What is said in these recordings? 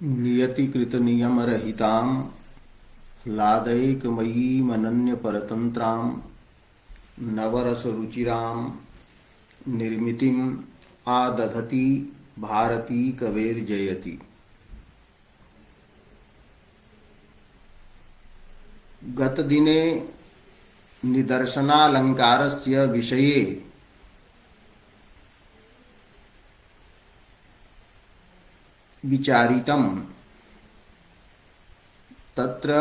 नियतिकृत नियम रहितां लादैकमयीमनन्य परतंत्रां नवरस रुचिरां निर्मितिम् आदधति भारती कवेर्जयति। गतदिने निदर्शनालंकारस्य विषये विचारितं तत्र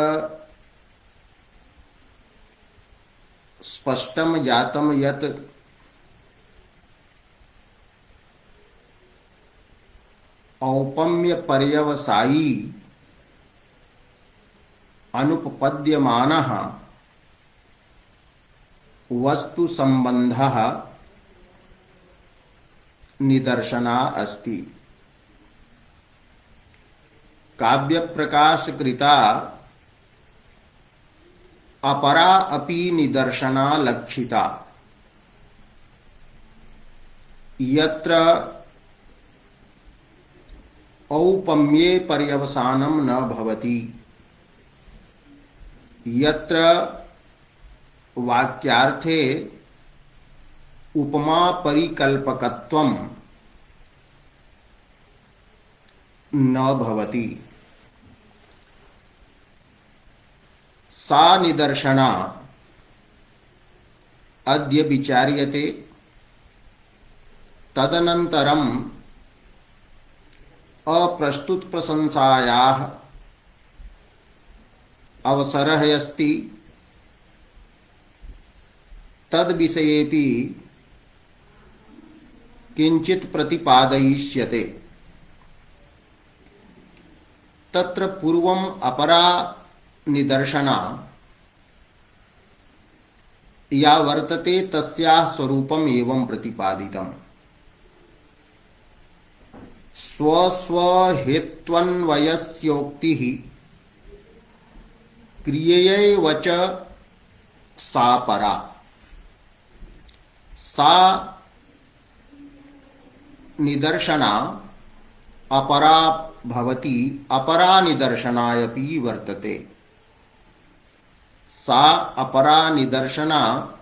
स्पष्टं जातं यत् औपम्य पर्यवसायी अनुपपद्यमानः वस्तु संबंधः निदर्शना अस्ति। काव्य प्रकाश कृता अपरा अपि निदर्शना लक्षिता यत्र औपम्ये पर्यवसानं न भवति, यत्र वाक्यार्थे उपमा परिकल्पकत्वं न भवति। सा निदर्शना अद्य विचार्यते। तदनन्तरम् अप्रस्तुत प्रशंसायाः अवसरः अस्ति। तद्विषयेपि किञ्चित् प्रतिपादयिष्यते। तत्र पूर्वम् अपरा निदर्शना या वर्तते तस्याः स्वरूपम् एवं प्रतिपादितम्। स्वस्वहेत्वन्वयस्योक्तिः क्रियैव च सा परा। सा निदर्शना अपरा भवति, अपरा निदर्शनायपि वर्तते। सा अपरा निदर्शना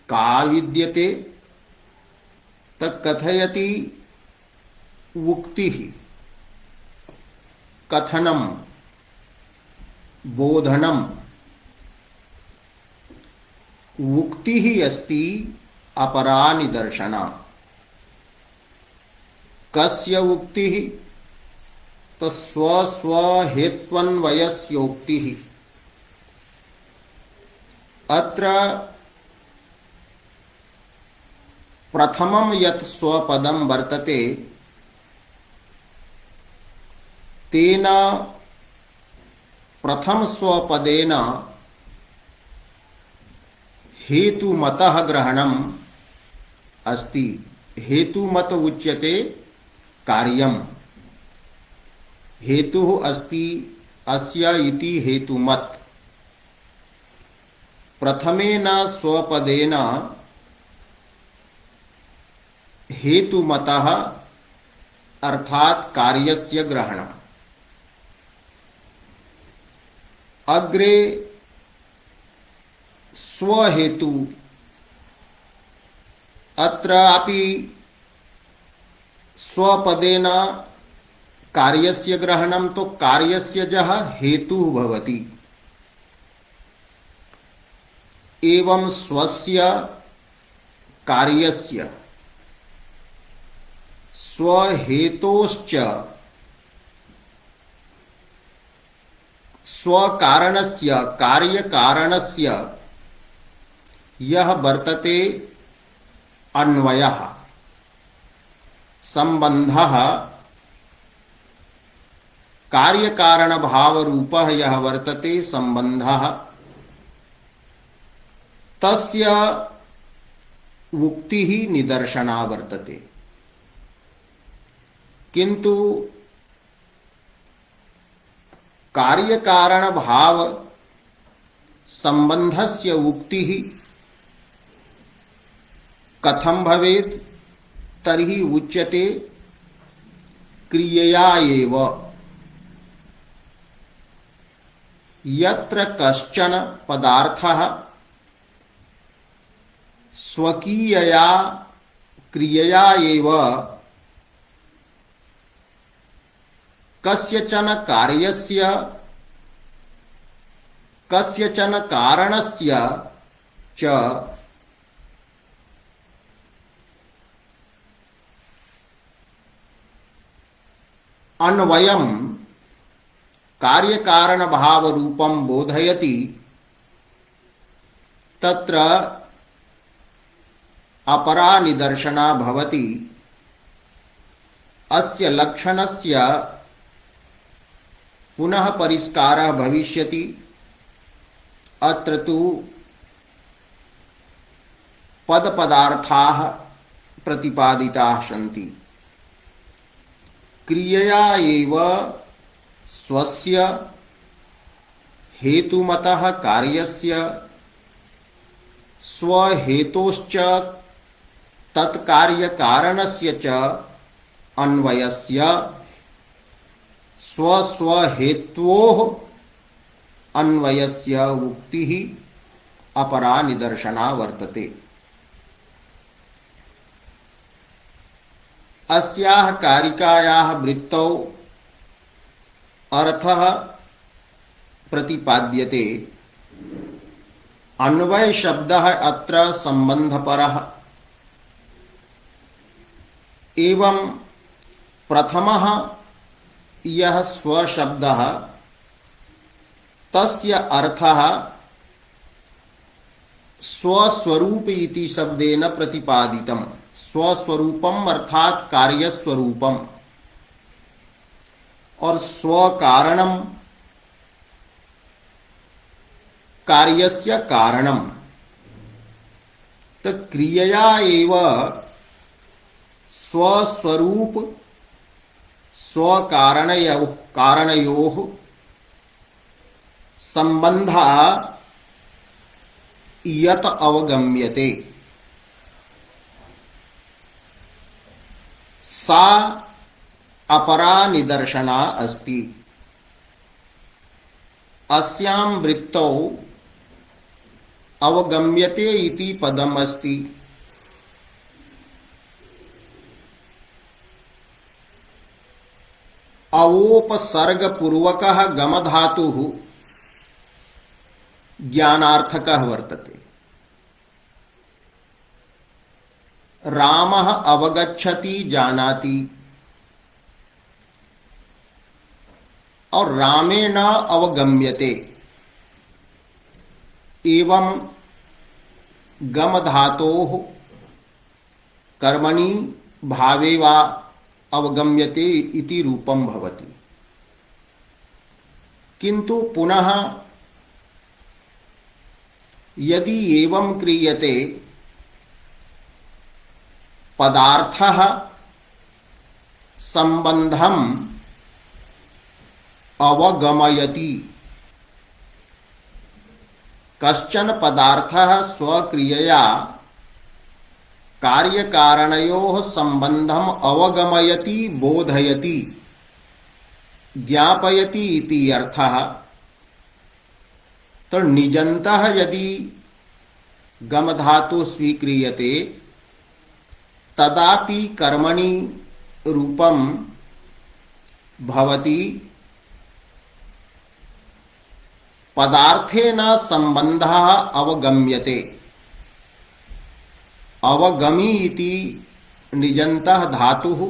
का विद्यते तत्कथयति उक्तिः, कथनं, बोधनम्। उक्तिः अस्ति अपरा निदर्शना। कस्य उक्तिः? तो स्वस्वहेत्वन्वयस्योक्तिः। अत्र प्रथमं यत् स्वपदं वर्तते तेन प्रथम स्वपदेन हेतुमतः ग्रहणम् अस्ति। हेतुमत उच्यते कार्यम्। हेतुः अस्ति अस्य इति हेतुमत्। प्रथमेन स्वपदेन हेतुमतः अर्थात् कार्यस्य ग्रहणम्। अग्रे स्वहेतु। अत्रापि स्वपदेन कार्यस्य ग्रहणं, तो कार्यस्य जः हेतुः भवति। एवं स्वस्य कार्यस्य स्वहेतोश्च स्वकारणस्य कार्यकारणस्य यः वर्तते अन्वयः, संबंधः, कार्यकारण भाव रूपः यः वर्तते संबंधः, तस्य उक्तिः निदर्शना वर्तते। किंतु कार्यकारण भाव संबंधस्य उक्तिः कथं भवेत्? तर्हि उच्यते क्रियया एव यत्र कश्चन पदार्थः स्वकीयया क्रियया एव कस्यचन कार्यस्य कस्यचन कारणस्य च अन्वयम् कार्यकारण भाव रूपं बोधयति तत्र अपरा निदर्शना भवति अस्य लक्षणस्य पुनः परिष्कारः भविष्यति। अत्र तु पदपदार्थाः प्रतिपादिताः सन्ति। क्रियया एव स्वस्य हेतुमतः कार्यस्य स्वहेतोश्च तत्कार्यकारणस्य च अन्वयस्य स्वस्वहेत्वोः अन्वयस्य उक्तिः अपरा निदर्शना वर्तते। अस्याः कारिकायाः वृत्तौ अर्थः प्रतिपाद्यते। अन्वय शब्दः अत्र संबंधपरः एवं प्रथमः यः स्वशब्दः तस्य अर्थः स्वस्वरूप इति शब्देन प्रतिपादितम्। स्वस्वरूपम अर्थात कार्यस्वरूपम और स्वकारणम कार्यस्य कारणम। तो क्रियया एव स्वस्वरूप कारणयोः संबंधः यत अवगम्यते सा अपरा निदर्शना अस्ति। अस्यां वृत्तौ अवगम्यते इति पदम् अस्ति। अवोपसर्गपूर्वकः गमधातुः ज्ञानार्थकः वर्तते। रामः अवगच्छति जानाति और रामेण अवगम्यते। एवं गम धातोः कर्मणि भावे वा अवगम्यते इति रूपं भवति। किंतु पुनः यदि एवं क्रियते पदार्थः संबंधम् अवगमयति। कश्चन पदार्थः स्वक्रियया कार्यकारणयोः संबंधम् अवगमयति बोधयति ज्ञापयति इति अर्थः। तो निजन्तः यदि गम धातु स्वीक्रियते तदापि कर्मणि रूपं भवति। पदार्थेन संबंधः अवगम्यते। अवगमी इति निजन्तः धातुः।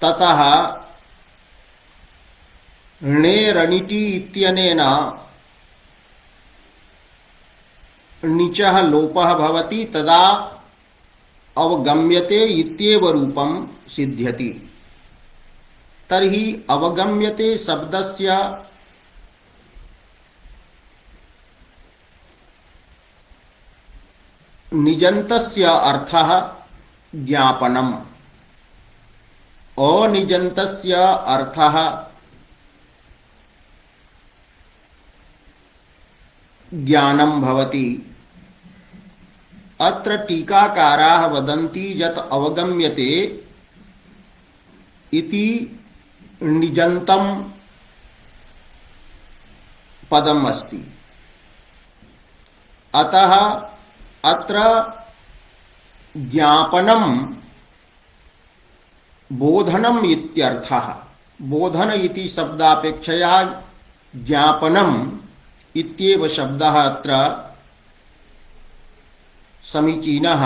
ततः णेरनिटि इत्यनेन णिचः लोपः भवति। तदा अवगम्यते इत्येव रूपं सिद्ध्यति। तर्हि अवगम्यते शब्दस्य निजन्तस्य अर्थः ज्ञापनम्, अनिजन्तस्य अर्थः ज्ञानं भवति। अत्र टीकाकाराः वदन्ति यत् अवगम्यते इति निजन्तम पदम अस्ति। अतः अत्र ज्ञापनम बोधनम इत्यर्थः। बोधन इति शब्दापेक्षया ज्ञापनम इत्येव शब्दः अत्र समीचीनः।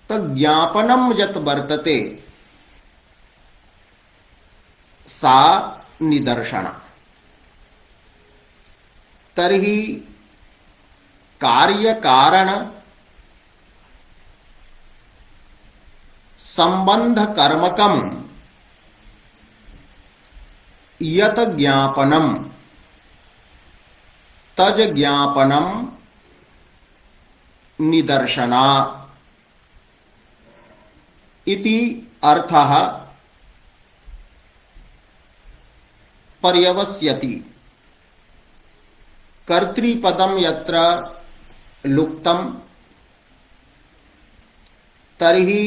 ज्ञापनम यत् वर्तते सा निदर्शना। तर्हि कार्यकारण संबंध कर्मकम यत ज्ञापनम तज ज्ञापनम निदर्शना इति अर्थः पर्यवस्यति। कर्तृपदम यत्र लुप्तम तर्हि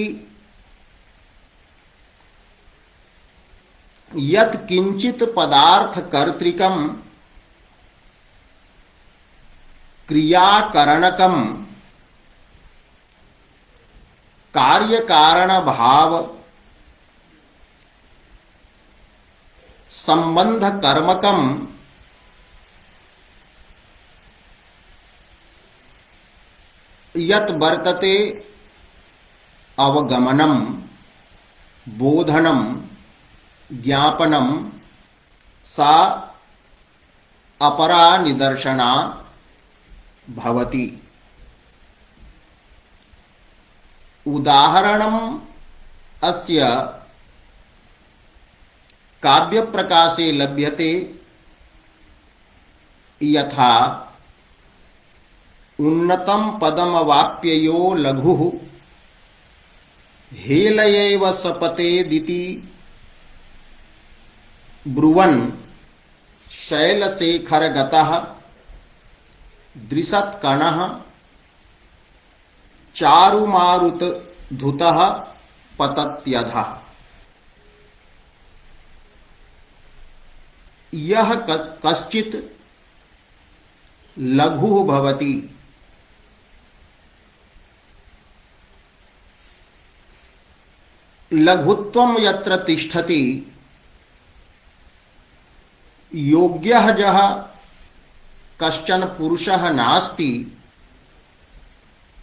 यत् किंचित पदार्थ कर्तृकम क्रियाकरणकम कार्य कारण भाव संबंध कर्मकम यत् वर्तते अवगमनम बोधनम ज्ञापनम सा अपरा निदर्शना भवति। उदाहरणम अस्य काव्य प्रकाशे लभ्यते। यथा उन्नतम पदमवाप्ययो लघुः हेलयैव सपतेदिति ब्रुवन् शैलशेखरगतः दृशत्कणः चारुमारुतधुतः पतत्यधः। यह कश्चित् लघुः भवति। लघुत्वं यत्र तिष्ठति योग्यः यः कश्चन पुरुषः नास्ति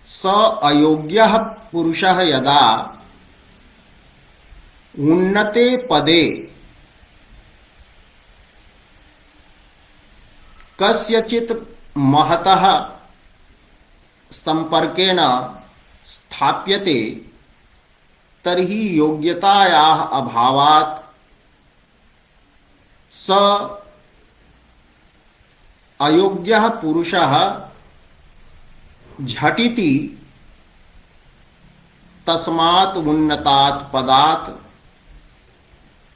स अयोग्यः पुरुषः यदा उन्नते पदे कस्यचित् महतः संपर्केण स्थाप्यते तर्हि योग्यतायाः अभावात् स अयोग्यः पुरुषः झटिति तस्मात् उन्नतात् पदात्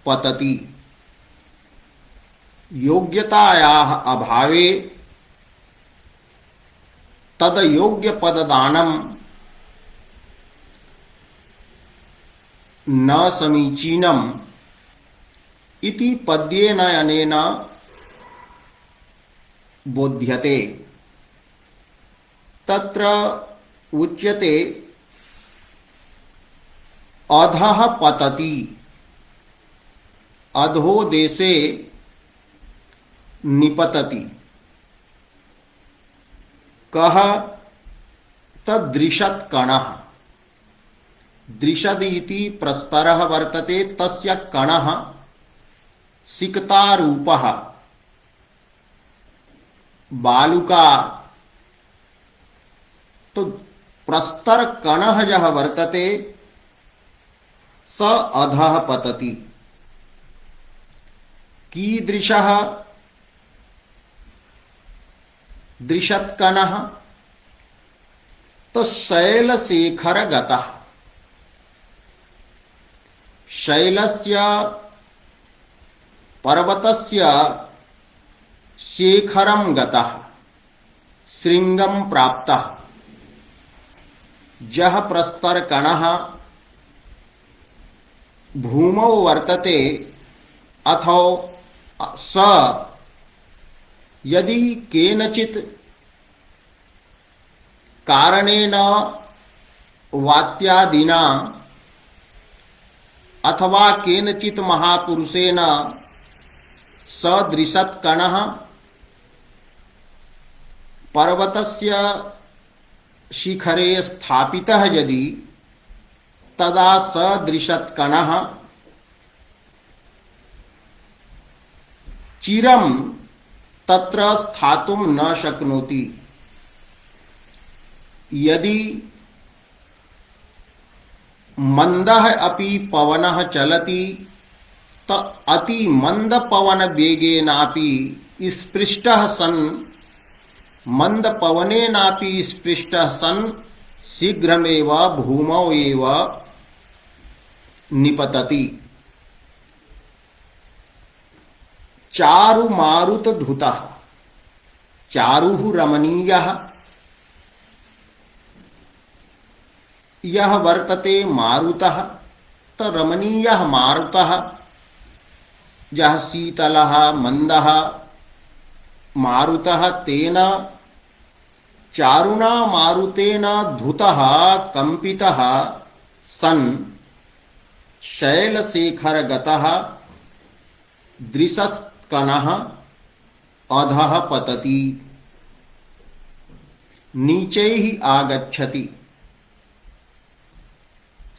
पतति। योग्यतायाः अभावे तद योग्य पददानं न समीचीनम् इति पद्येन अनेन बोध्यते। तत्र उच्यते अधः पतति। अधो देशे निपतति। कः तदृशत् कणः। दृशद् इति प्रस्तरः वर्तते तस्य कणः सिकतारूपः बालुका। तो प्रस्तर कणः यः वर्तते स अधः पतति। कीदृशः दृशत्कणः तो शैलशेखरगतः। शैलस्य पर्वतस्य शेखरं गतः शृंगं प्राप्तः। जह प्रस्तर कणः भूमौ वर्तते अथो स यदि केनचित् कारणेन वात्यादिना अथवा केनचित् महापुरुषेण सदृशत्कणः पर्वतस्य शिखरे स्थापितः यदि तदा सदृशत्कणः चिरं तत्र स्थातुं न शक्नोति। यदि मंदः अपि पवनः चलति त अति मंद पवन वेगेनापि स्पृष्टः सन् मंद पवनेनापि स्पृष्टः सन् शीघ्रमेव भूमौ एव निपतति। चारु मारुत धुतः चारुः रमणीयः यह वर्तते मारुतः त रमणीयः मारुतः यः शीतलः मंदः मारुतः तेन चारुणा मारुतेन धुतः कंपितः सन् शैलशेखरगतः दृशत्कणः अधः पतति नीचैः आगच्छति।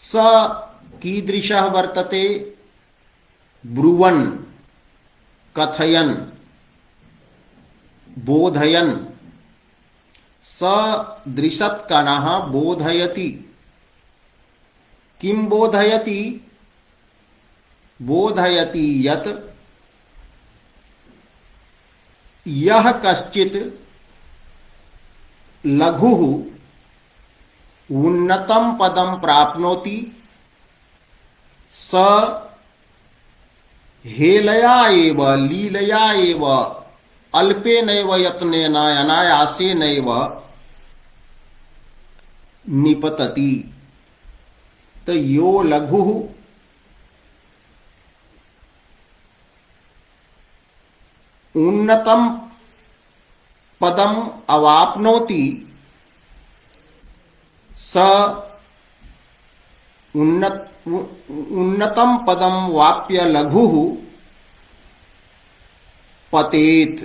स कीदृशः वर्तते ब्रुवन् कथयन् बोधयन् स दृशत्कणः बोधयति। किं बोधयति? बोधयति यत् यः कश्चित् लघुः उन्नतं पदं प्राप्नोति स हेलया एव लीलया एव अल्पेनैव यत्नेन अनायासेनैव निपतति। तो यो लघुः उन्नतं पदम अवाप्नोति स उन्नतं पदम वाप्य लघुः पतेत्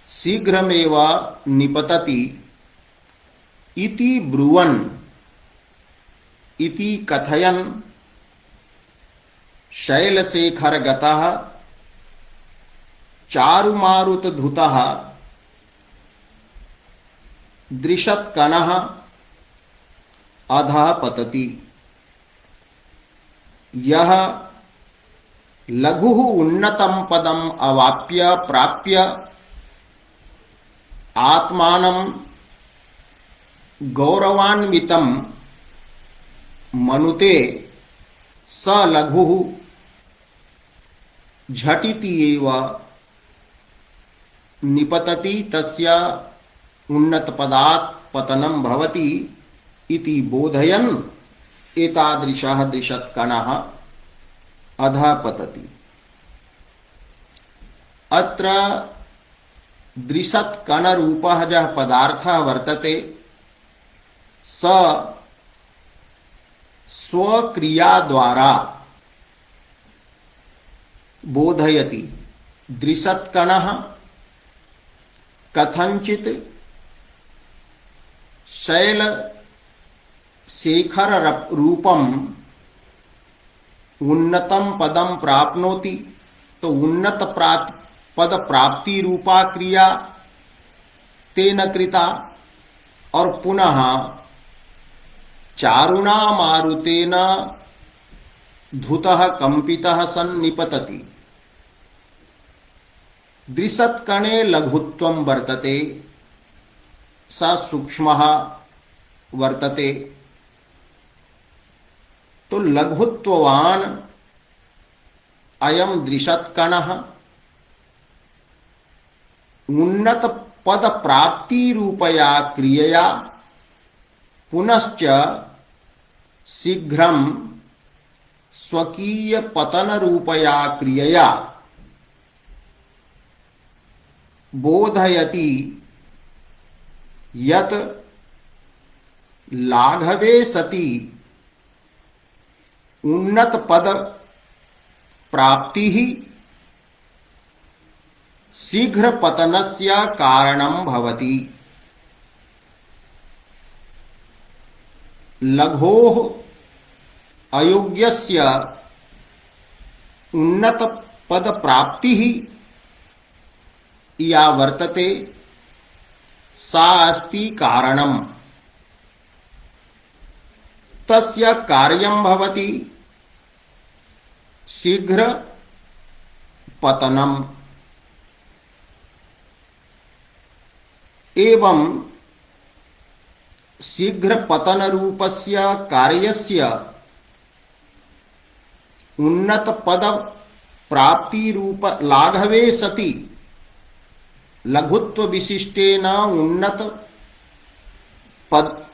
शीघ्रमेव निपतति इति ब्रुवन् इति कथयन् शैलशेखरगतः चारुमारुतधुतः दृशत्कणः अधः पतति। यह लघुः उन्नतं पदम अवाप्य प्राप्य आत्मानं गौरवान्वितं मनुते स लघुः झटिति एव निपतति तस्य उन्नतपदात् पतनं भवति इति बोधयन् एतादृशः दृशत्कणः अधः पतति। अत्र दृशत्कणरूपः यः पदार्थः वर्तते स स्वक्रिया द्वारा बोधयति। दृशत्कणः कथंचित् शैल शेखर रूपम उन्नतम पदम प्राप्नोति। तो उन्नत पद प्राप्ति रूपा क्रिया तेन कृता और पुनः चारुणा मारुतेन धुतः कंपितः सन् निपतति। दृशत्कणे लघुत्वं वर्तते स सूक्ष्मः वर्तते। तो लघुत्ववान अयम दृशत्कणः उन्नत पद प्राप्ति रूपया क्रियया पुनश्च शीघ्रं स्वकीय पतन रूपया क्रियया बोधयति यत लाघवे सति उन्नत पद प्राप्ति ही शीघ्र पतनस्य कारणं भवति। लघोः अयोग्यस्य उन्नत पद प्राप्ति ही या वर्तते सा अस्ति कारणम्। तस्य कार्यं भवति शीघ्र पतनम्। एवं शीघ्र पतन रूपस्य कार्यस्य उन्नत पद प्राप्ति रूप लाघवे सति लघुत्व विशिष्टेन उन्नत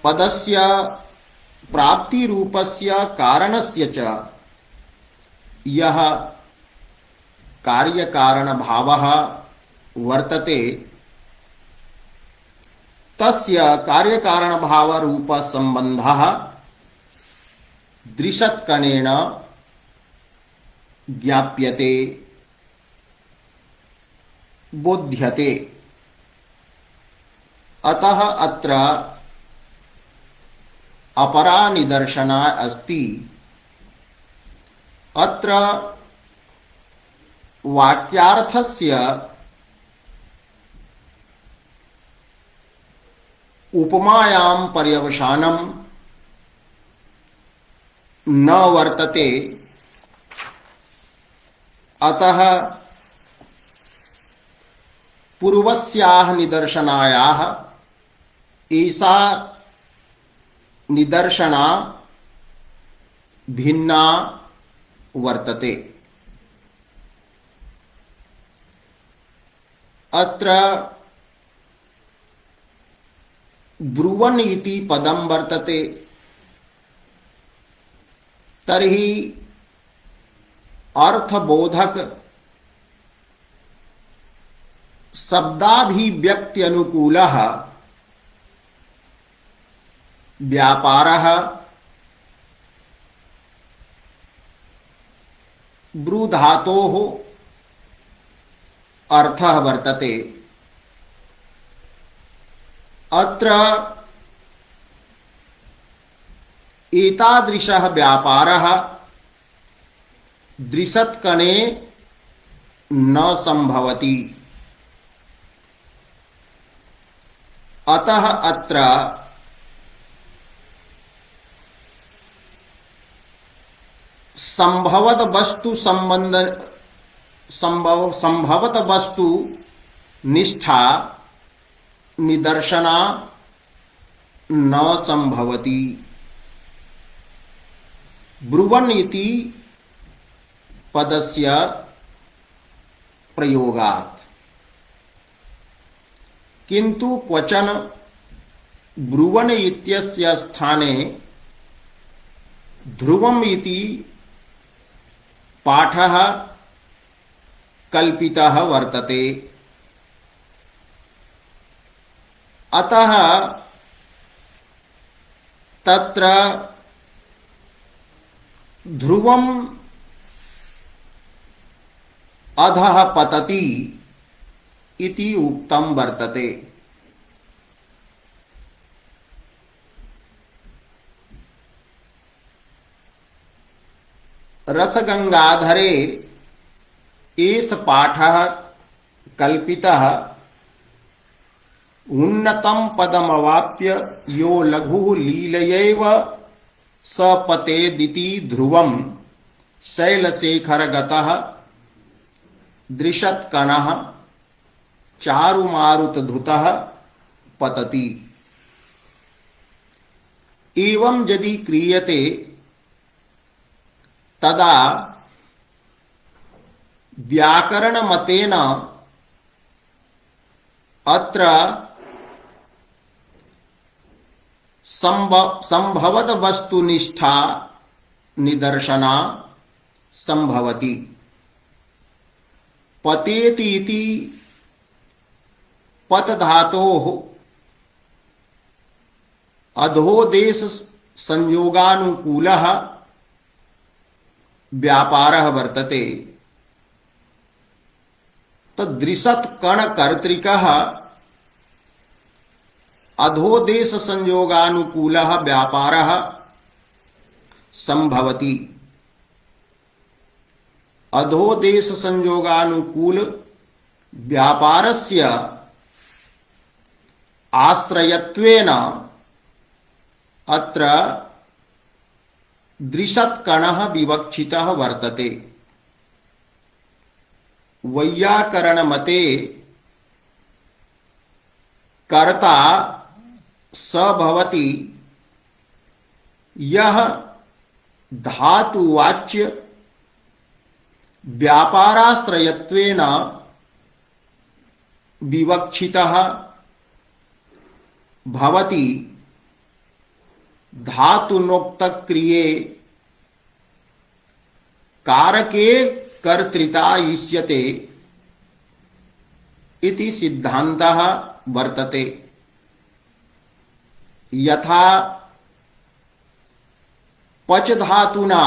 पदस्य प्राप्ति रूपस्य कारणस्य च यह कार्य कारण भावः वर्तते तस्य कार्य कारण भाव रूप संबंधः दृशत्कणेन ज्ञाप्यते बोध्यते। अतः अत्र अपरा निदर्शना अस्ति। अत्र वाक्यार्थस्य उपमायां पर्यवसानं न वर्तते। अतः पूर्वस्याः निदर्शनायाः एषा निदर्शना भिन्ना वर्तते। अत्र ब्रुवन् इति पदं वर्तते। तर्हि अर्थबोधक शब्दाभिव्यक्ति अनुकूलः व्यापारः ब्रूधातोः अर्थः वर्तते। अत्र एतादृशः व्यापारः दृशत्कणे न संभवति। अतः अत्र संभवत वस्तु संबंध संभवत वस्तु निष्ठा निदर्शना न संभवति। ब्रुवन् इति पदस्य प्रयोगात्। किंतु क्वचन ब्रुवन् इत्यस्य स्थाने ध्रुवम् इति पाठः कल्पितः वर्तते। अतः तत्र ध्रुवम् अधः पतति इति उक्तं वर्तते। रसगंगाधरे एष पाठः कल्पितः उन्नतं पदमवाप्य यो लघुः लीलयैव स पतेदिति ध्रुवं शैलशेखरगतः दृशत्कणः चारुमारुतधुतः पतति। एवं यदि क्रियते तदा व्याकरणमतेन अत्र संभवत वस्तुनिष्ठा निदर्शना संभवति। पतेति इति पत धातोः अधोदेश संयोगानुकूलः व्यापारः वर्तते। तदृशत् कण कर्तृकः अधोदेश संयोगानुकूलः व्यापारः संभवति। अधोदेश संयोगानुकूल व्यापारस्य आश्रयत्वेन अत्र दृशत्कणः विवक्षितः वर्तते। वैयाकरणमते कर्ता स भवति यः धातुवाच्य व्यापाराश्रयत्वेन विवक्षितः भवति। धातुनोक्तक्रिये कारके कर्तृता इष्यते इति सिद्धान्तः वर्तते। यथा पच धातुना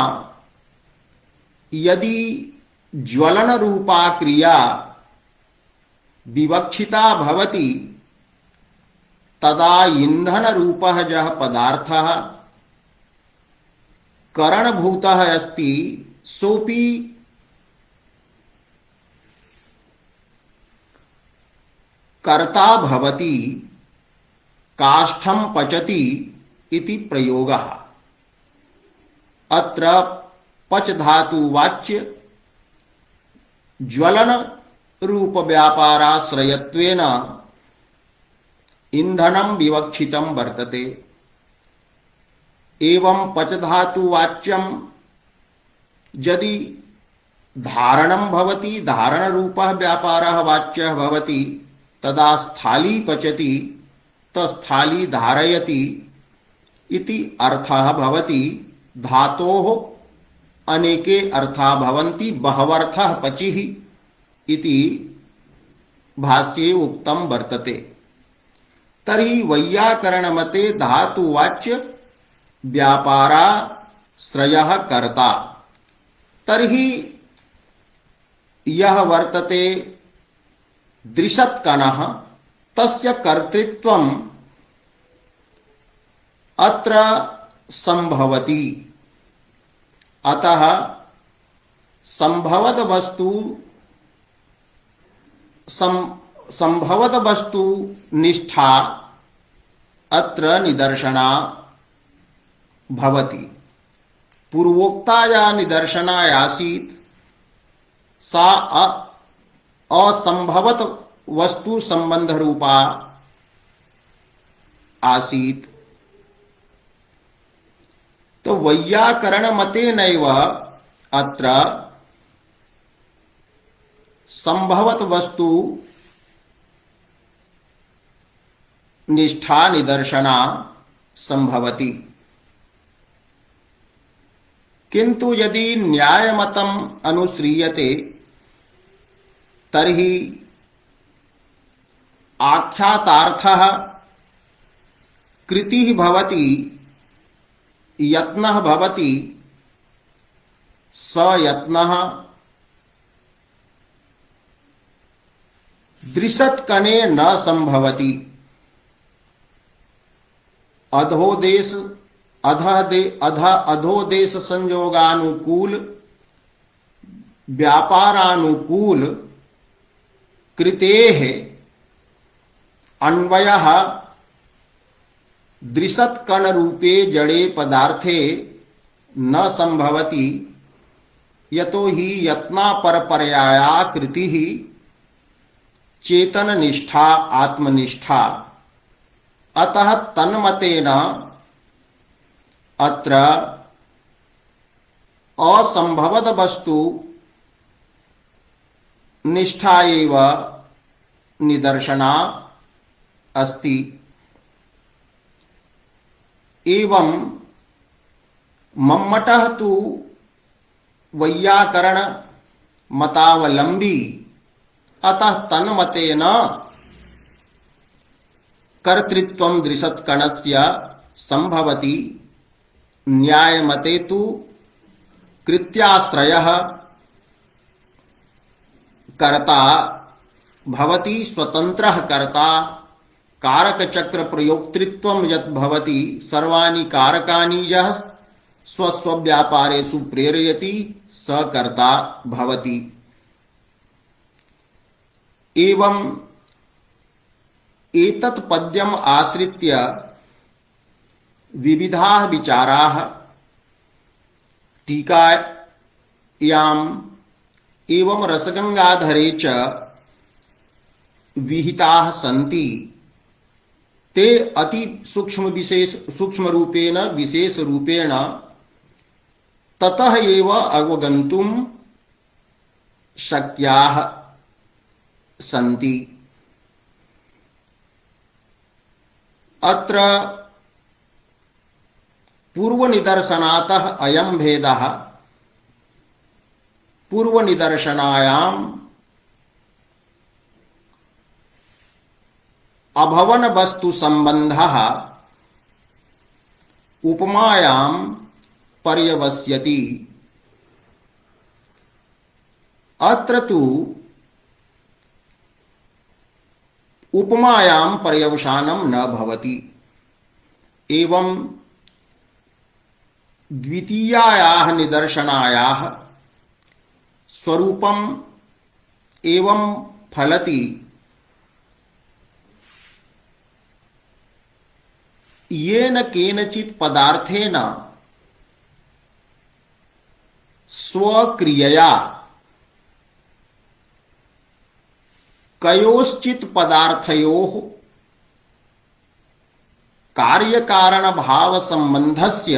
यदि ज्वलन रूपा क्रिया विवक्षिता भवति तदा ईंधन रूपः यः पदार्थः करणभूतः अस्ति सोपि कर्ता भवति। काष्ठं पचति इति प्रयोगः। अत्र पच धातु वाच्य ज्वलन रूप व्यापाराश्रयत्वेन ईंधनं विवक्षितं वर्तते। एवं पच धातु वाच्यं यदि धारणं भवति, धारण रूपः व्यापारः वाच्यः भवति, तदा स्थाली पचति तस्थाली धारयति इति अर्थः भवति। धातोः अनेके अर्था भवन्ति, बहवर्थः पचिः इति भाष्ये उक्तं वर्तते। तर्हि वैयाकरणमते धातुवाच्य व्यापाराश्रयः कर्ता। तर्हि यः वर्तते दृशत्कणः तस्य कर्तृत्वम् अत्र संभवति। अतः संभवद वस्तु निष्ठा अत्र निदर्शना भवति। पूर्वोक्ताया निदर्शना आसीत् सा असंभवत वस्तु संबंध रूपा आसीत्। तो वैयाकरण मते नैव अत्र संभवत वस्तु निष्ठा निदर्शना संभवति। किंतु यदि न्यायमतम् अनुश्रीयते तर्हि आख्यातार्थः कृतिः भवति, यत्नः भवति, स यत्नः दृशत्कणे न संभवति। अधोदेश संयोगानुकूल व्यापारानुकूल कृतेः अन्वयः दृशत्कण रूपे जड़े पदार्थे न संभवति। यतो हि यत्नापरपर्याया कृतिः चेतन निष्ठा आत्मनिष्ठा। अतः तन्मतेन अत्र असंभवद वस्तु निष्ठा एव निदर्शना अस्ति। एवं मम्मटः तु वैयाकरण मतावलंबी, अतः तन्मतेन कर्तृत्वं दृशत्कणस्य संभवति, न्यायमते तु कृत्याश्रयः कर्ता भवति, स्वतंत्रः कर्ता, कारकचक्र प्रयोक्तृत्वं यत् भवति, सर्वाणि कारकाणि यः स्वस्वव्यापारेषु प्रेरयति स कर्ता भवति। एवं एतत् पद्यम् आश्रित्य विविधाः विचाराः टीकायाम् एवं रसगंगाधरे च विहिताः सन्ति। ते अति सूक्ष्म रूपेण विशेष रूपेण ततः एव अवगन्तुं शक्याः सन्ति। अत्र पूर्वनिदर्शनातः अयं भेदः पूर्वनिदर्शनायाम् अभवन वस्तु संबंधः उपमायां पर्यवस्यति। अत्र तु उपमायां पर्यवसानं न भवति। एवं द्वितीयायाः निदर्शनायाः स्वरूपम् एवं फलति। येन केनचित् पदार्थेन स्वक्रियया कयोश्चित् पदार्थयोः कार्यकारण भाव संबंधस्य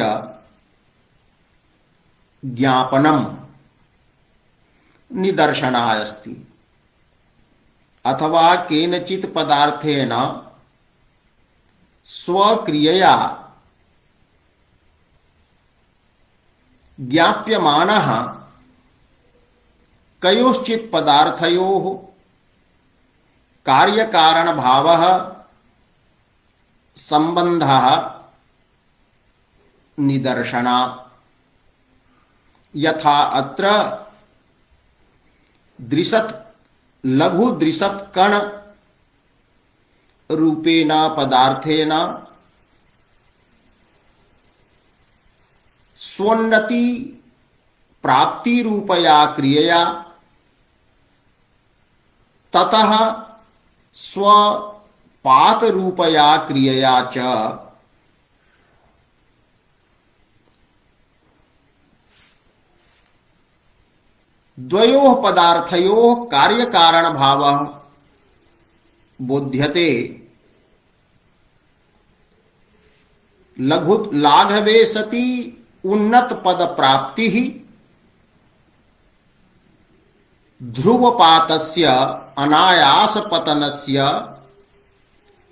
ज्ञापनम् निदर्शनाय अस्ति। अथवा केनचित् पदार्थेन स्वक्रियया ज्ञाप्यमानः कयोश्चित् पदार्थयोः कार्यकारण भावः संबंधः निदर्शना। यथा अत्र दृशत् लघु दृशत् कण रूपेण पदार्थेन स्वोन्नति प्राप्ति रूपया क्रियया ततः स्वपात रूपया क्रियया च द्वयोः पदार्थयोः कार्यकारण भावः बोध्यते। लघु लाघवे सति उन्नत पद प्राप्ति ध्रुवपातस्य अनायास पतनस्य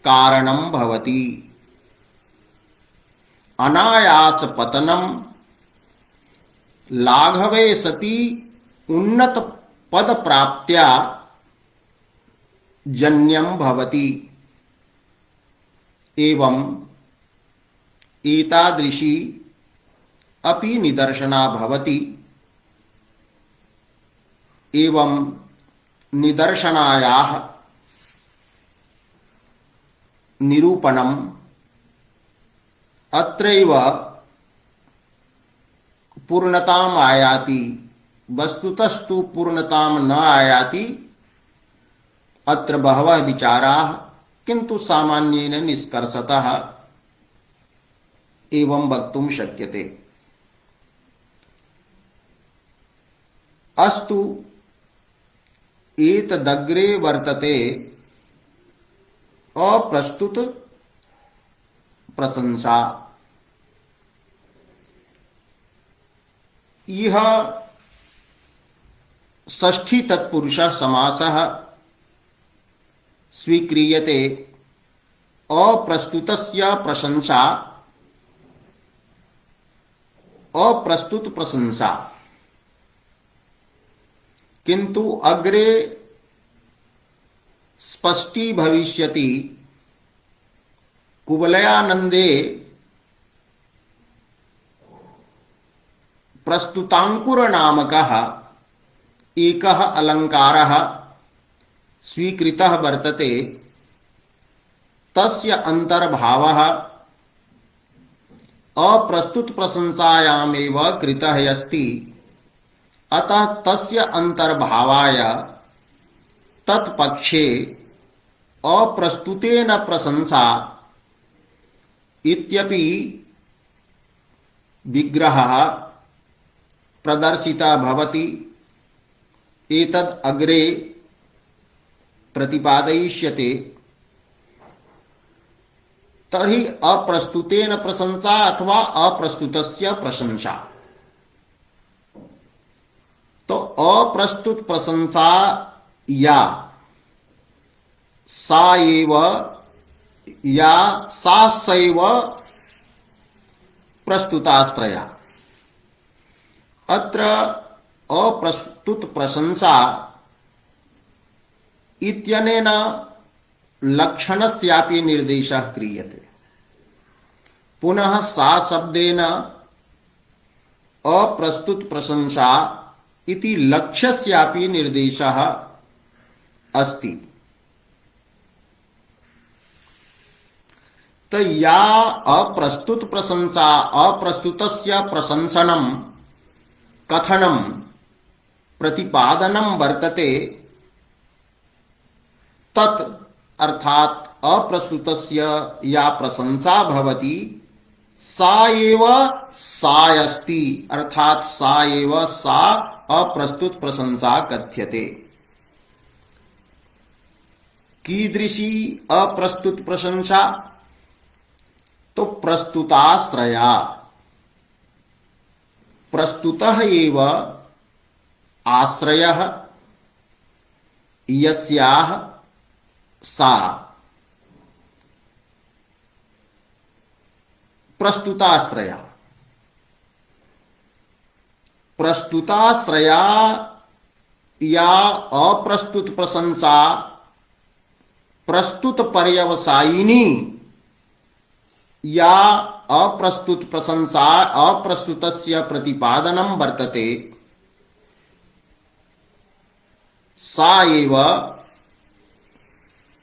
कारणं भवति। अनायास पतनम लाघवे सति उन्नत पद प्राप्त्या जन्यं भवति। एवं एतादृशी अपि निदर्शना भवति। एवं निदर्शनायाः निरूपणम् अत्रैव पूर्णताम् आयाति। वस्तुतस्तु पूर्णताम् न आयाति। अत्र बहवः विचाराः, किन्तु सामान्येन निष्कर्षतः एवं वक्तुं शक्यते। अस्तु एतदग्रे वर्तते अप्रस्तुत प्रशंसा। यह षष्ठी तत्पुरुषः समासः स्वीक्रियते। अप्रस्तुतस्य प्रशंसा, अप्रस्तुत प्रशंसा। किंतु अग्रे स्पष्टी भविष्यति कुवलयानंदे प्रस्तुतांकुर नामकः एकः अलङ्कारः स्वीकृतः वर्तते। तस्य अंतर्भावः अप्रस्तुत प्रशंसायामेव कृतः अस्ति। अतः तस्य अंतर्भावाय तत्पक्षे अप्रस्तुतेन प्रशंसा इत्यपि विग्रहः प्रदर्शितः भवति। एतद् अग्रे प्रतिपादयिष्यते। तर्हि अप्रस्तुतेन प्रशंसा अथवा अप्रस्तुतस्य प्रशंसा। तो अप्रस्तुत प्रशंसा या सा एव या सा सैव प्रस्तुताश्रया। अत्र अप्रस्तुत प्रशंसा इत्यनेन लक्षणस्यापि निर्देशः क्रियते। पुनः सा शब्देन अप्रस्तुत प्रशंसा इति लक्ष्यस्यापि निर्देशः अस्ति। तो या अप्रस्तुत प्रशंसा अप्रस्तुतस्य प्रशंसनं कथनं प्रतिपादनं वर्तते तत् अर्थात अप्रस्तुतस्य या प्रशंसा भवति सा एव सा अस्ति, अर्थात सा एव सा अप्रस्तुत प्रशंसा कथ्यते। कीदृशी अप्रस्तुत प्रशंसा? तो प्रस्तुताश्रया। प्रस्तुतः एव आश्रयः यस्याः सा प्रस्तुताश्रया। प्रस्तुताश्रया या अप्रस्तुत प्रशंसा प्रस्तुत पर्यवसायिनी या अप्रस्तुत प्रशंसा अप्रस्तुतस्य प्रतिपादनं वर्तते सा एव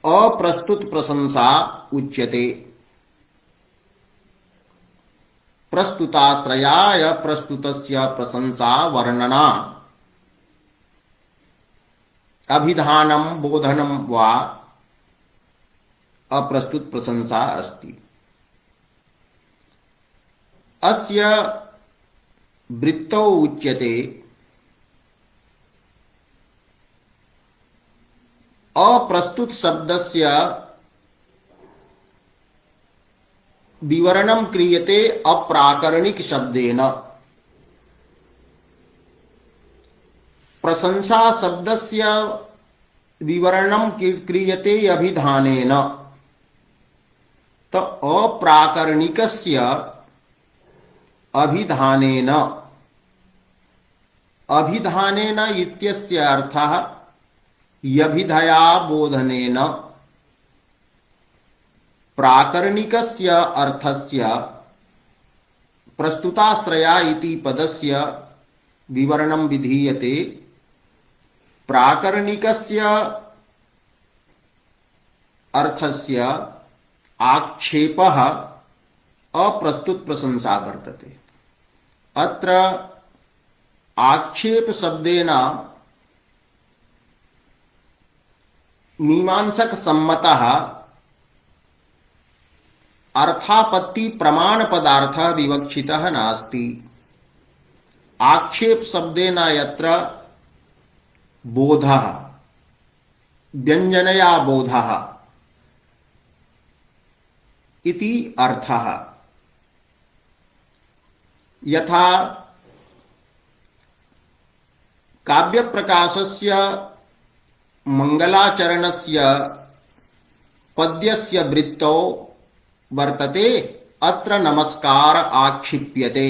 अप्रस्तुत प्रशंसा उच्यते। प्रस्तुताश्रयाय प्रस्तुतस्य प्रशंसा वर्णना अभिधानं बोधनं वा अप्रस्तुत प्रशंसा अस्ति। अस्य वृत्तौ उच्यते अप्रस्तुत शब्दस्य विवरणं क्रियते अप्राकरणिक शब्देन। प्रशंसा शब्दस्य विवरणं क्रियते अभिधानेन। तो अप्राकरणिकस्य अभिधानेन। अभिधानेन इत्यस्य अर्थः यभिधया बोधनेन। प्राकरणिकस्य अर्थस्य प्रस्तुताश्रया इति पदस्य विवरणं विधीयते। प्राकरणिकस्य अर्थस्य आक्षेपः अप्रस्तुत प्रशंसा वर्तते। अत्र आक्षेप शब्देन मीमांसक सम्मतः अर्थापत्ति प्रमाण पदार्थः विवक्षितः नास्ति। आक्षेप शब्देन यत्र बोधः व्यंजनया बोधः इति अर्थः। यथा काव्य प्रकाशस्य मंगलाचरणस्य पद्यस्य वृत्तौ वर्तते अत्र नमस्कार आक्षिप्यते।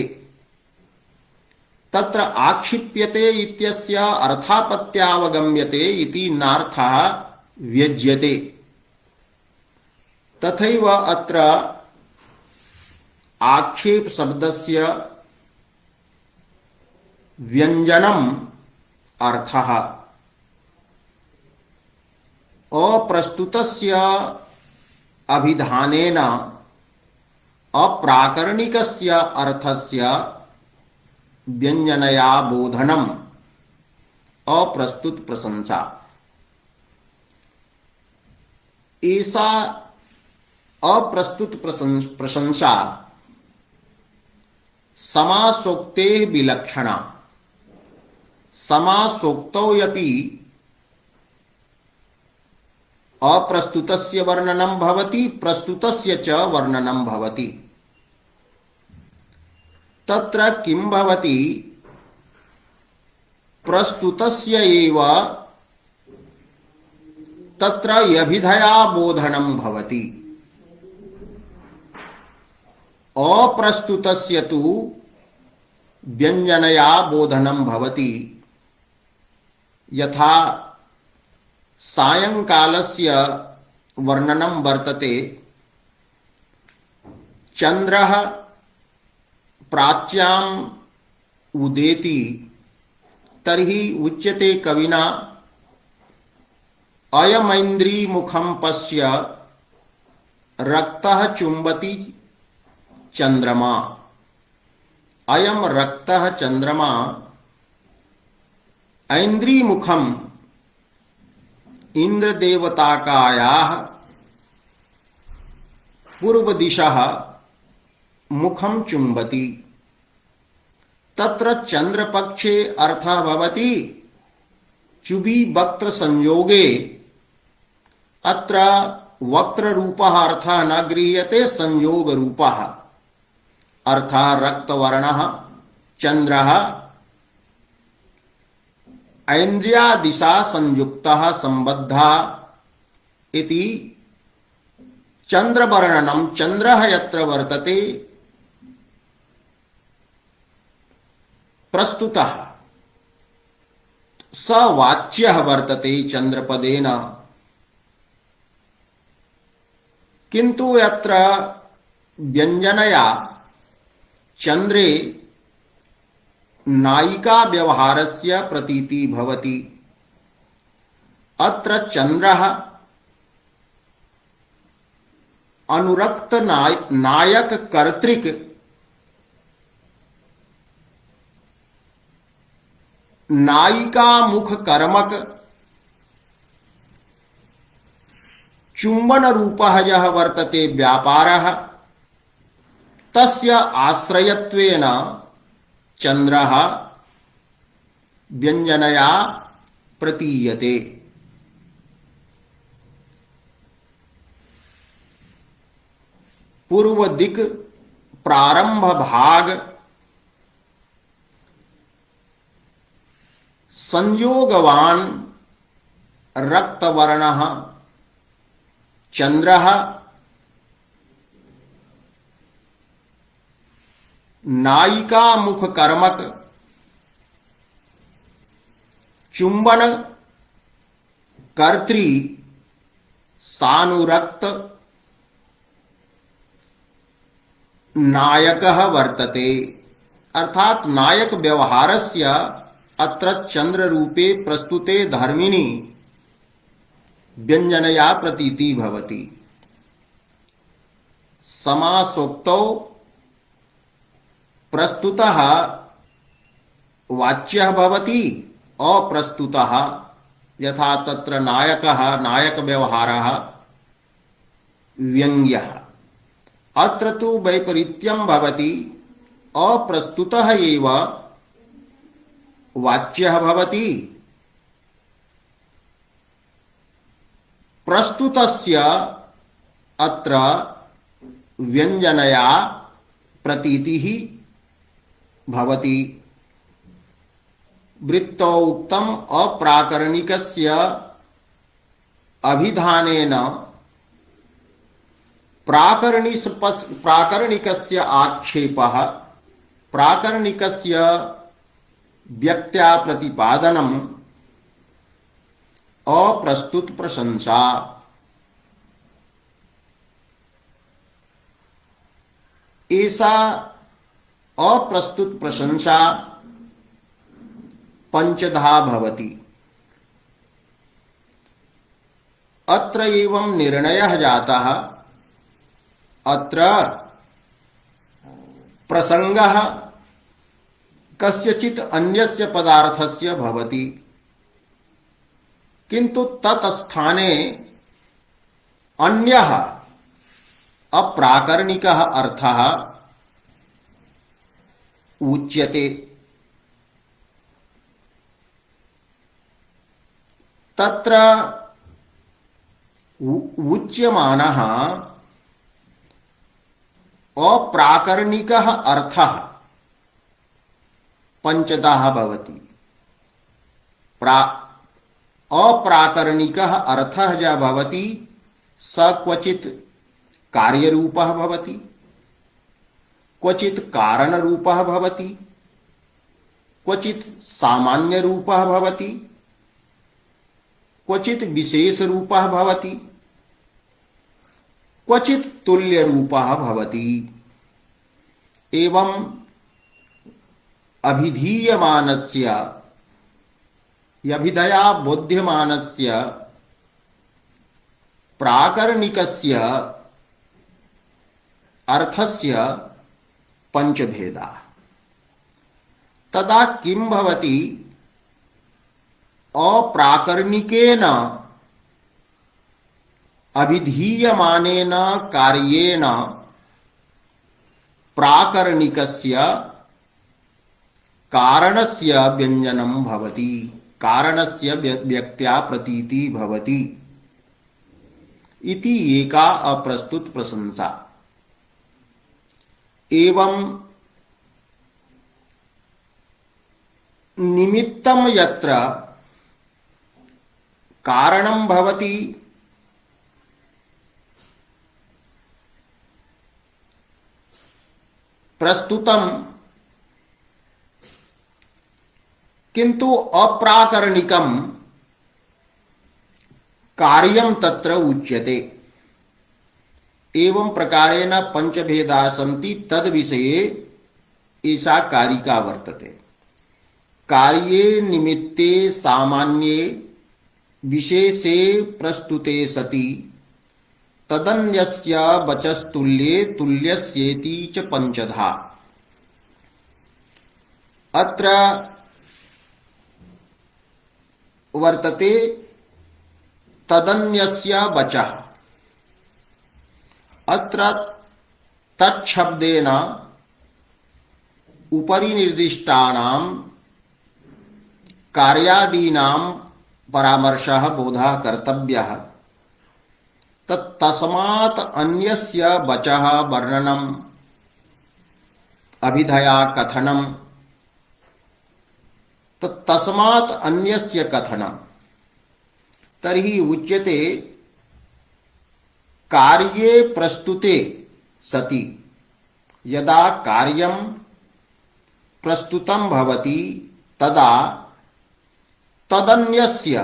तत्र आक्षिप्यते इत्यस्य अर्थापत्यावगम्यते इति नार्थः व्यज्यते। तथैव अत्र आक्षेप शब्दस्य व्यंजनम अर्थः अप्रस्तुतस्य अभिधानेन अप्राकरणिकस्य अर्थस्य व्यंजनया बोधनम अप्रस्तुत प्रशंसा। ऐसा अप्रस्तुत प्रशंसा समासोक्ते विलक्षणा। समासोक्तोऽपि अप्रस्तुतस्य वर्णनं भवति, प्रस्तुतस्य च वर्णनं भवति। तत्र किं भवति, प्रस्तुतस्य एव तत्र यभिधया बोधनं भवति, अप्रस्तुतस्य तु व्यंजनया बोधनं भवति। यथा सायंकालस्य वर्णनं वर्तते, चंद्रः प्राच्याम् उदेति, तर्हि उच्यते कविना अयमैन्द्रीमुखं पश्य रक्तः चुम्बति चंद्रमा। अयम रक्तः चंद्रमा ऐन्द्रीमुखम इंद्रदेवताकायाः पूर्वदिशः मुखं चुम्बति। तत्र चंद्रपक्षे अर्थः भवति चुबी वक्त्र संयोगे। अत्र वक्त्र रूपः अर्थः न गृह्यते, संयोग रूपः अर्थः रक्तवर्णः चंद्रः ऐन्द्रियादिशा संयुक्तः संबद्धः इति चंद्रवर्णनं। चंद्रः यत्र वर्तते प्रस्तुतः स वाच्यः वर्तते चंद्रपदेन। किंतु यत्र व्यंजनया चंद्रे नायिका व्यवहारस्य प्रतीति भवति। अत्र चंद्रः अनुरक्त नायक कर्तृक नायिका मुख कर्मक चुंबन रूपः यः वर्तते व्यापारः, तस्य आश्रयत्वेन चंद्रः व्यंजनया प्रतीयते। पूर्व दिक् प्रारंभ भाग संयोगवान रक्तवर्णः चंद्रः नायिका मुख कर्मक चुंबन कर्त्री सानुरक्त नायकः वर्तते। अर्थात नायक व्यवहारस्य अत्र चंद्र रूपे प्रस्तुते धर्मिणी व्यंजनया प्रतीति भवति। समासोक्तौ प्रस्तुतः वाच्यः भवति, अप्रस्तुतः यथा तत्र नायकः नायक व्यवहारः व्यंग्यः। अत्र तु वैपरीत्यं भवति, अप्रस्तुतः एव वाच्यः भवति, प्रस्तुतस्य अत्र व्यंजनया प्रतीतिः भवति। वृत्तौ उक्तम् अप्राकरणिकस्य अभिधानेन प्राकरणिकस्य आक्षेपः प्राकरणिकस्य व्यक्त्या प्रतिपादनम अप्रस्तुत प्रशंसा। ऐसा अप्रस्तुत प्रशंसा पंचधा भवति। अत्र एवं निर्णयः जातः, अत्र प्रसंगः कस्यचित् अन्यस्य पदार्थस्य भवति, किंतु तत्स्थाने अन्यः अप्राकरणिकः अर्थः उच्यते। तत्र उच्यमानः अप्राकरणिकः अर्थः पंचतः भवति। अप्राकरणिकः अर्थः ज भवति स क्वचित् कार्यरूपः भवति, क्वचित् कारणरूपः भवति, क्वचित् सामान्यरूपः भवति, क्वचित् विशेषरूपः भवति, क्वचित् तुल्यरूपः भवति। एवं अभिधीयमानस्य अभिधया बोध्यमानस्य प्राकरणिकस्य अर्थस्य पंचभेदा। तदा किं भवति? अप्राकरणिकेन अभिधीयमानेन कार्येण प्राकरणिकस्य कारणस्य व्यञ्जनं भवति, कारणस्य व्यक्त्या प्रतीति भवति इति एका अप्रस्तुत प्रशंसा। एवं निमित्तं यत्र कारणं भवति प्रस्तुतं, किंतु अप्राकरणिकं कार्यं तत्र उच्यते। एवं प्रकारेण पंचभेदा सन्ति, तद विषये ऐसा कारिका वर्तते। कार्ये निमित्ते सामान्ये विशेषे प्रस्तुते सति तदन्यस्य वचस्तुल्ये तुल्यस्येति च पंचधा। अत्र वर्तते तदन्यस्य वचः। अत्र तच्छब्देन उपरि निर्दिष्टानां कार्यादीनां परामर्शः बोधः कर्तव्यः। तस्मात् अन्यस्य वचः वर्णनम् अभिधया कथनम्। तस्मात् अन्यस्य कथनम् तर्हि उच्यते कार्ये प्रस्तुते सति यदा कार्यं प्रस्तुतं भवति तदा तदन्यस्य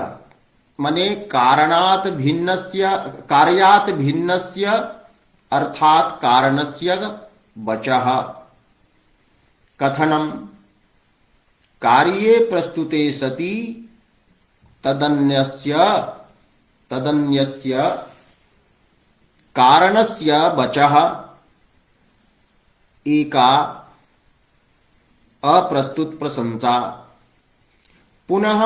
मने कारणात् भिन्नस्य कार्यात् भिन्नस्य अर्थात् कारणस्य वचः कथनं। कार्ये प्रस्तुते सति तदन्यस्य कारणस्य वचः एका अप्रस्तुत प्रशंसा। पुनः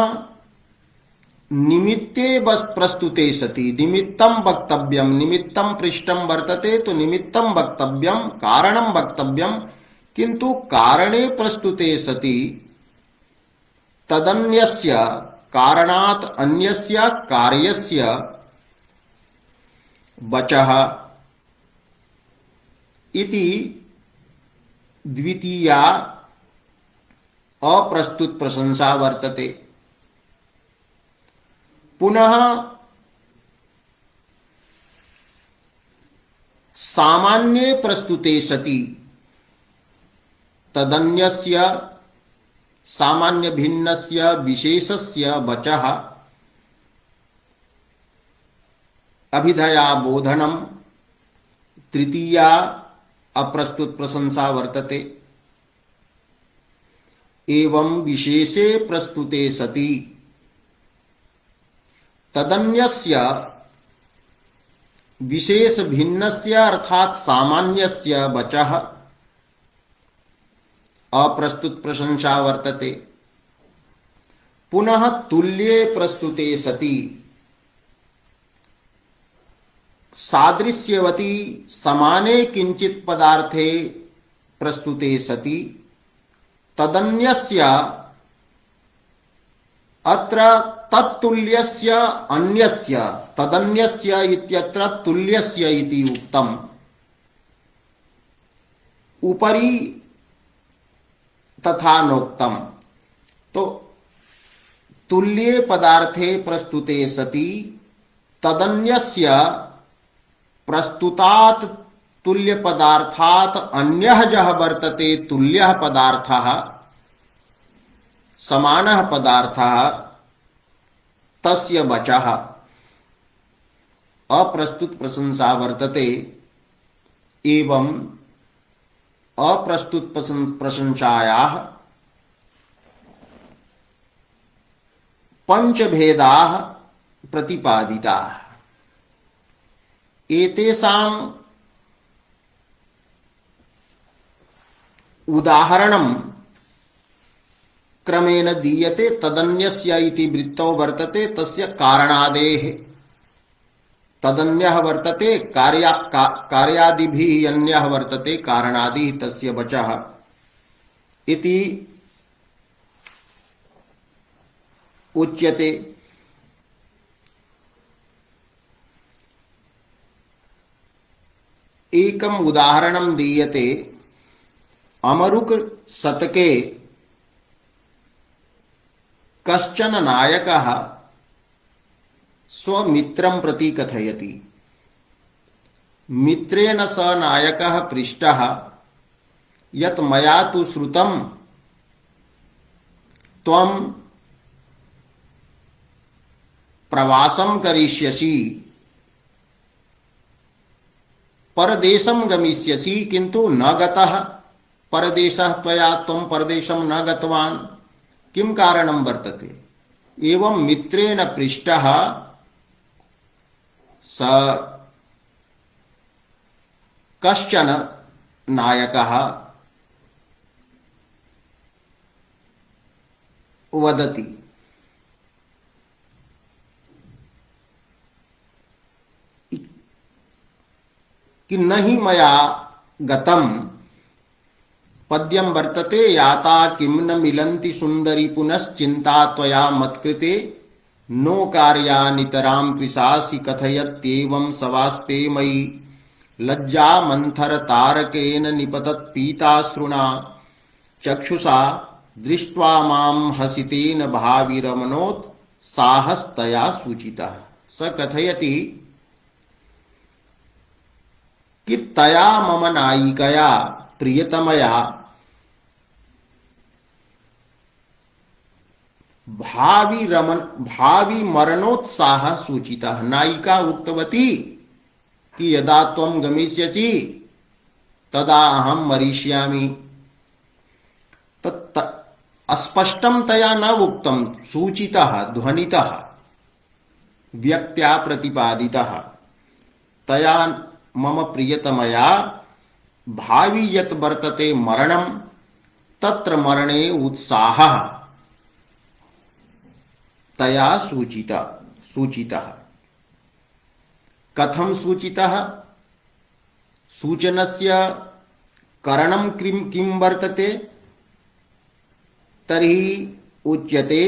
निमित्ते बस प्रस्तुते सति निमित्तं वक्तव्यम, निमित्तं पृष्ठं वर्तते तो निमित्तं वक्तव्यम, कारणं वक्तव्यम, किंतु कारणे प्रस्तुते सति तदन्यस्य कारणात् अन्यस्य कार्यस्य वचः इति द्वितीया अप्रस्तुत प्रशंसा वर्तते। पुनः सामान्ये प्रस्तुते सति तदन्यस्य सामान्य भिन्नस्य विशेषस्य वचः अभिधया बोधनम, तृतीया अप्रस्तुत प्रशंसा वर्तते। एवं विशेषे प्रस्तुते सति तदन्यस्य विशेष भिन्नस्य अर्थात सामान्यस्य वचः अप्रस्तुत प्रशंसा वर्तते। पुनः तुल्ये प्रस्तुते सति सादृश्यवती समाने किंचित पदार्थे प्रस्तुते सति तदन्यस्य अत्र तत्तुल्यस्य अन्यस्य तदन्यस्य इत्यत्र तुल्यस्य इति उक्तम्। उपरि तथा नोक्तम्। तो तुल्ये पदार्थे प्रस्तुते सति तदन्यस्य प्रस्तुतात् तुल्य पदार्थात् अन्यः जः वर्तते तुल्यः पदार्थः समानः पदार्थः तस्य वचः अप्रस्तुत प्रशंसा वर्तते। एवं अप्रस्तुत प्रशंसायाः पंचभेदाः प्रतिपादिताः। एतेषाम् उदाहरणं क्रमेण दीयते। तदन्यस्य इति वृत्तौ वर्तते तस्य कारणादेः तदन्यः वर्तते कार्यादिभिः अन्यः वर्तते कारणादिः तस्य वचः इति उच्यते। एकम उदाहरणं दीयते। अमरुक शतके कश्चन नायकः स्वमित्रं प्रति कथयति। मित्रेण स नायकः पृष्टः यत् मया तु श्रुतं त्वं प्रवासं करिष्यसि, परदेशं गमिष्यसि, किन्तु न गतः परदेशः त्वया, त्वं परदेशं न गतवान्, किं कारणं वर्तते? एवं मित्रेण पृष्टः स कश्चन नायकः वदति कि नहि मया गतं पद्यं वर्तते। याता किं न मिलन्ति सुन्दरी पुनश्चिन्ता त्वया मत्कृते, नो कार्या नितरां कृशासि कथयत्येवं सवास्ते मयि, लज्जा मंथर तारकेन निपतत् पीताश्रुणा, चक्षुषा दृष्ट्वा मां हसितेन भाविरमनोत् साहस्तया सूचितः। स कथयति कि तया मम नायिकया प्रियतमया भावी मरणोत्साह सूचितः। नायिका उक्तवती कि यदा त्वं गमिष्यसि तदा अहं मरिष्यामि। तत् अस्पष्टं तया न उक्तं, सूचितः, ध्वनितः, व्यक्त्या प्रतिपादितः। तया मम प्रियतमया भावी यत् वर्तते मरणं, तत्र मरणे उत्साहः तया सूचितः। कथं सूचितः? सूचनस्य करणं किं वर्तते? तर्हि उच्यते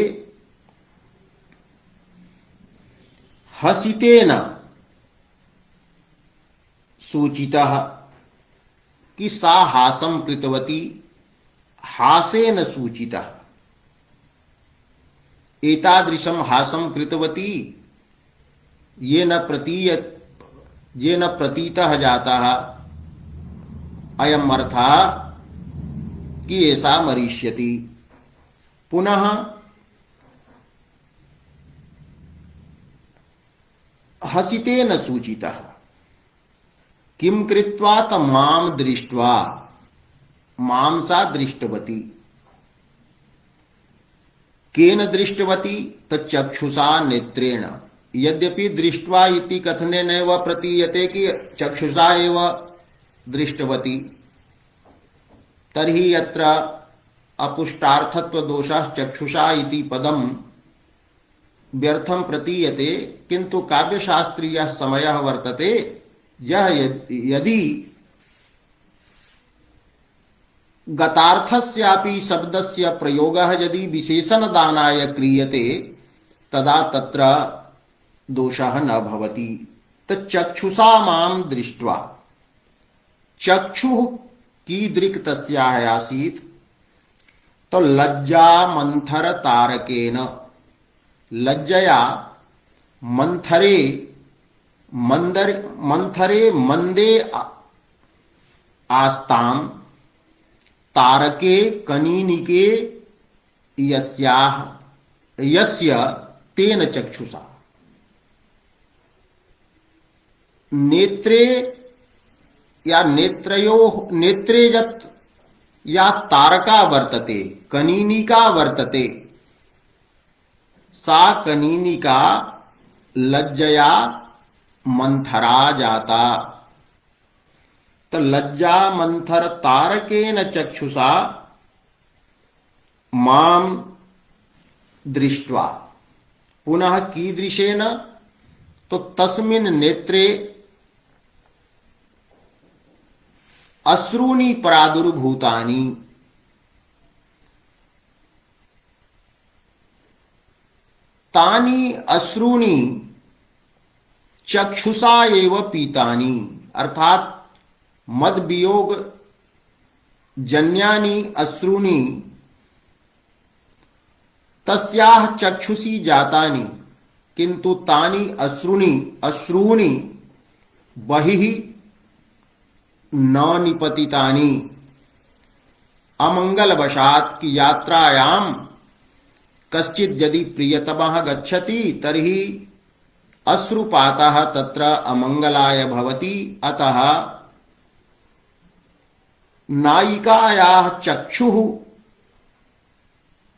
हसितेन सूचितः कि सा हासं कृतवती, हासेन सूचितः। एतादृशं हासं कृतवती येन प्रतीतः जातः अयम् अर्थः कि एषा मरिष्यति। पुनः हसितेन सूचितः किम कृत्वा त माम दृष्ट्वा, माम सा दृष्टवती, केन दृष्टवती त चक्षुषा नेत्रेण। यद्यपि दृष्ट्वा इति कथने नैव प्रतीयते कि चक्षुषा एव दृष्टवती, तर्हि यत्र अपुष्टार्थत्व दोषः चक्षुषा इति पदम व्यर्थम प्रतीयते, किंतु काव्यशास्त्रीयः समयः वर्तते यह यदि गतार्थस्यापि शब्दस्य प्रयोगः यदि विशेषणदानाय क्रियते तदा तत्र दोषः न भवति। चक्षुषा माम दृष्ट्वा, चक्षुः कीदृक् तस्याः आसीत्, तो लज्जा मंथर तारकेन, लज्जया मंथरे मंदे आस्ताम, तारके कनीनिके यस्य तेन चक्षुषा। नेत्रे या नेत्रे यत् या तारका वर्तते, कनीनिका वर्तते, सा कनीनिका लज्जया मंथरा जाता। तो लज्जा मंथर तारकेन चक्षुषा माम दृष्ट्वा, पुनः कीदृशेन, तो तस्मिन् नेत्रे अश्रूणि प्रादुर्भूतानि, तानि अश्रूणि चक्षुषा एव पीतानि, अर्थात मद वियोग जन्यानि अश्रूणि तस्याः चक्षुषी जातानि, किंतु तानि अश्रूणि बहिः न निपतितानि। अमंगलवशात् की यात्रायां कश्चित् यदि प्रियतमः गच्छति तर्हि अश्रुपातः तत्र अमंगलाय भवति। अतः नायिकायाः चक्षुः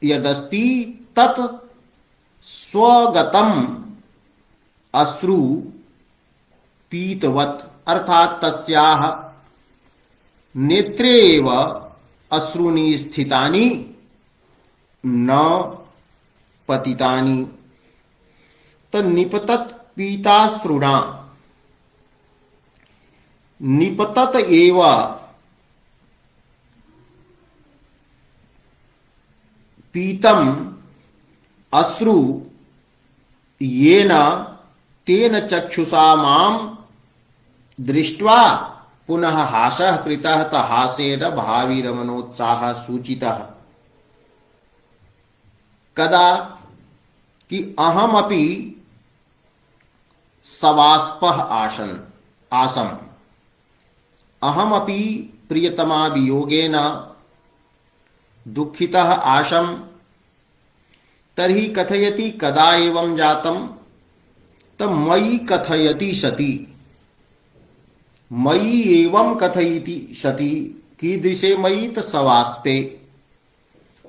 यदस्ति तत् स्वगतम् अश्रु पीतवत्, अर्थात तस्याः नेत्रे एव अश्रूणि स्थितानि न पतितानि। तो निपतत पीताश्रुणा, निपतत एव पीतम अश्रु येन तेन चक्षुषा माम दृष्ट्वा पुनः हासः कृतः, त हासेन भाविरमनोत्साहः सूचितः। कदा कि अहमपि सवास्पः आसम, अहमपि प्रियतमा वियोगेन दुःखितः आसम। तर्हि कथयति कदा एवं जातम, त मयि कथयति सति, मयि एवं कथयति सति, कीदृशे मयि, त सवास्पे,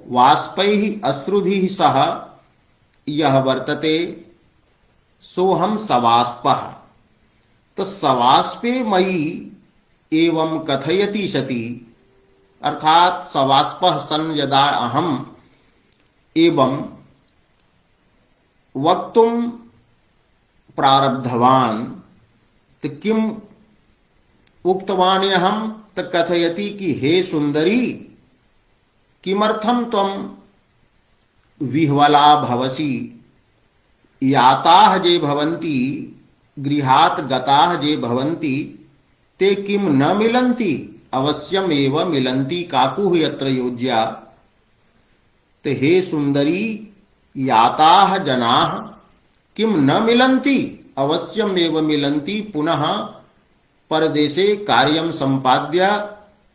वाष्पैः अश्रुभिः सह यह वर्तते सोहम सवास्पः। तो सवास्पे मयि एवं कथयति सति, अर्थात सवास्पः सन यदा अहम एवं वक्तुम प्रारब्धवान, तो किम उक्तवान् अहम, तो कथयति कि हे सुंदरी किमर्थम त्वं विह्वला भवसि, याताः जे भवन्ति गृहात् गताः जे भवन्ति ते किम न मिलन्ति, अवश्यम एव मिलन्ति काकुः यत्र योज्या। ते हे सुंदरी याताः जनाः किम न मिलन्ति, अवश्यम एव मिलन्ति, पुनः परदेशे कार्यं संपाद्य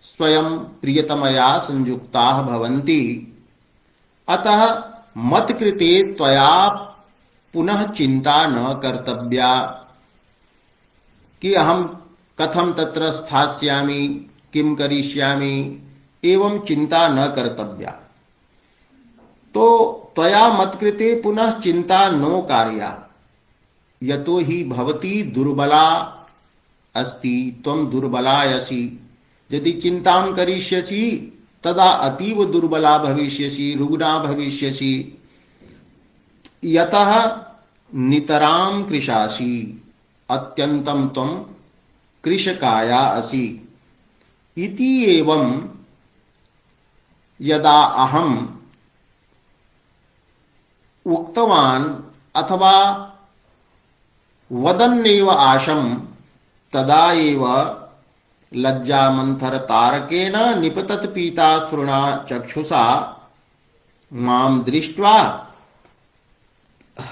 स्वयं प्रियतमया संयुक्ताः भवन्ति। अतः मत्कृते त्वया पुनः चिंता न कर्तव्या कि अहम कथम तत्र स्थास्यामि किम करिष्यामि एवं चिंता न कर्तव्या। तो त्वया मत्कृते पुनः चिंता नो कार्या यतो हि भवती दुर्बला अस्ति त्वं दुर्बलायसि। यदि चिंतां करिष्यसि तदा अतीव दुर्बला भविष्यसि रुग्णा भविष्यसि। यतः नितरां कृशासि अत्यन्तं त्वं कृशकाया असि। इति एवं यदा अहम उक्तवान् अथवा वदन्नेव आशं तदा एव लज्जामन्थरतारकेण निपतत् पीताश्रुणा चक्षुषा मां दृष्ट्वा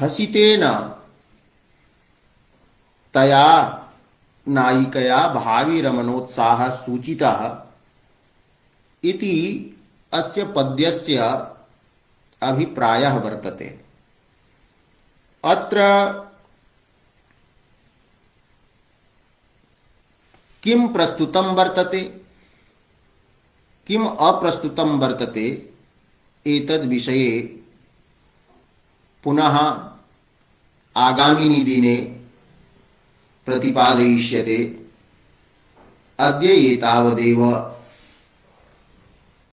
हसितेन तया नायिकया भाविरमणोत्साहः सूचितः इति अस्य पद्यस्य अभिप्रायः वर्तते। अत्र किं प्रस्तुतं वर्तते किम अप्रस्तुतं वर्तते एतद् विषये पुनः आगामिनि दिने प्रतिपादयिष्यते। अद्य एतावदेव।